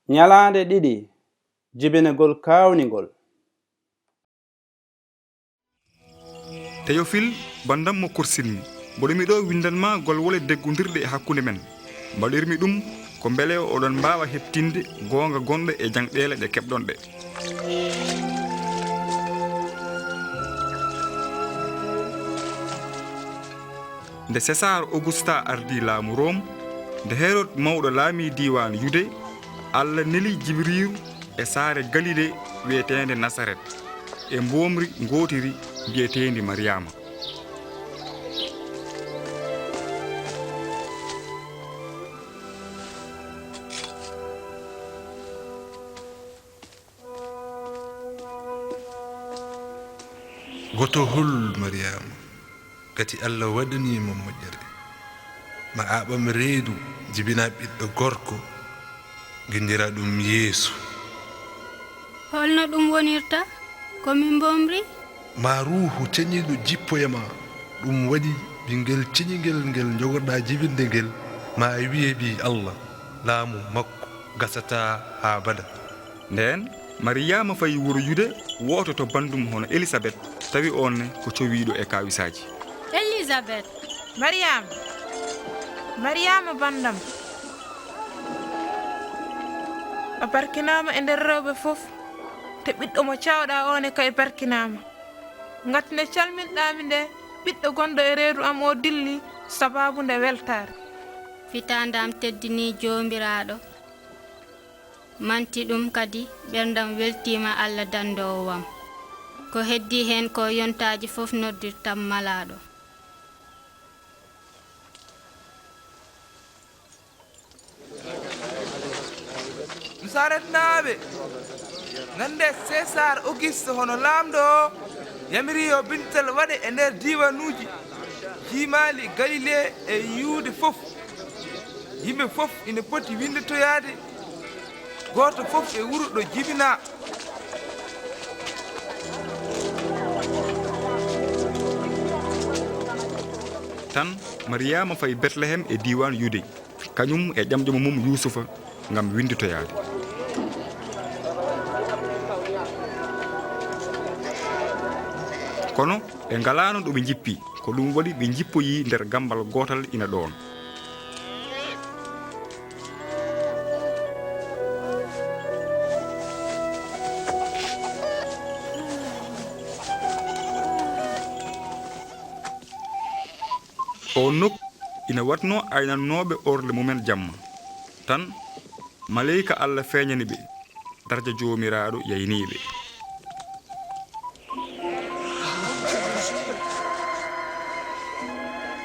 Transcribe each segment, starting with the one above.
Nyalande ɗiɗi jibinagol kawnigol. Théophile bandam mo kursinmi mboɗo miɗo windanma golwole deggodirɗe e hakkude men mbaɗirmi ɗum ko beele oɗon mbawa heɓtinde gonga gonɗo e jangɗele ɗe keɓɗon ɗe. Nde César Augusta ardi laamu Rome, nde Hérode mawɗo laami diwan Yude, Allah neli Jibriru e saare Galilée wiyetende Nasaret e mbomri gotiri biyetendi Mariama. goto hul Mariama gati Allah waɗanimo moƴƴere ma aɓam reedu jibina ɓiɗɗo gorko guindira ɗum Yeesu. holno ɗum wonirta komin mbomri? ma ruhu ceñiɗo jippoyama ɗum waɗi ɓinguel ceñiguel ngel jogorɗa jibinde ngel ma wiye bi Allah laamu makko gasata ha bada. Nden Mariama fayi wuro Yude woto to bandum hono Elisabeth tawi onne ko cowiɗo e kawisaji. Elisabeth Mariama bandam a barkinama e nder rewɓe fof te ɓiɗɗo mo cawɗa one kay barkinama ngati nde calminɗami nde ɓiɗɗo gonɗo e reedu am o dilli sababu nde weltare. fitandam teddini jomiraɗo manti ɗum kadi ɓerdam weltima Allah dandowam ko heddi hen ko yontaji fof noddirtam malaɗo. Saretnaɓe gande César Auguste hono lamɗo yamiri yo bintel waɗe e nder diwanuji jimali Galilée e Yude fof yimɓe fof ina poti windetoyade goto fof e wuro ɗo jibina. Tan Mariama fayi Bethléem e diwan Yude kañum e ƴamƴamo mum Yusufa ngam winditoyade. kono ɓe ngalano ɗo ɓe jippi ko ɗum waɗi ɓe jippoyi nder gambal gotal ina ɗon. o nokku ina watno aynannoɓe orle mumen jamma tan maleyka Allah feeñani ɓe darja jomiraɗo yayniɓe.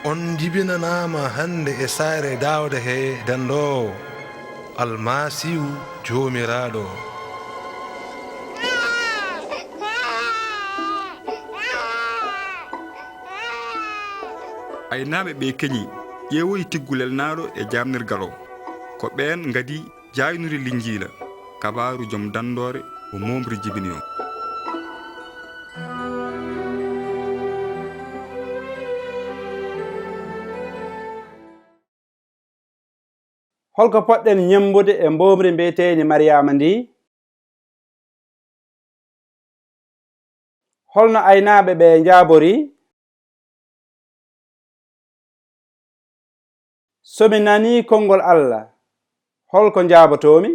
on jibinanama hande e saare Dawda he dandowo almasihu jomiraɗo. aynaɓe ɓe keñi ƴeewoyi tiggulel naɗo e jamnirgal o ko ɓen gadi jaynude linjila kabaru joom dandore o momri jibini o. holko poɗɗen ñembude e mbomri mbiyeteni Mariama ndi? holno aynaɓe ɓe jaabori? somi nani konngol Allah holko jaabotomi?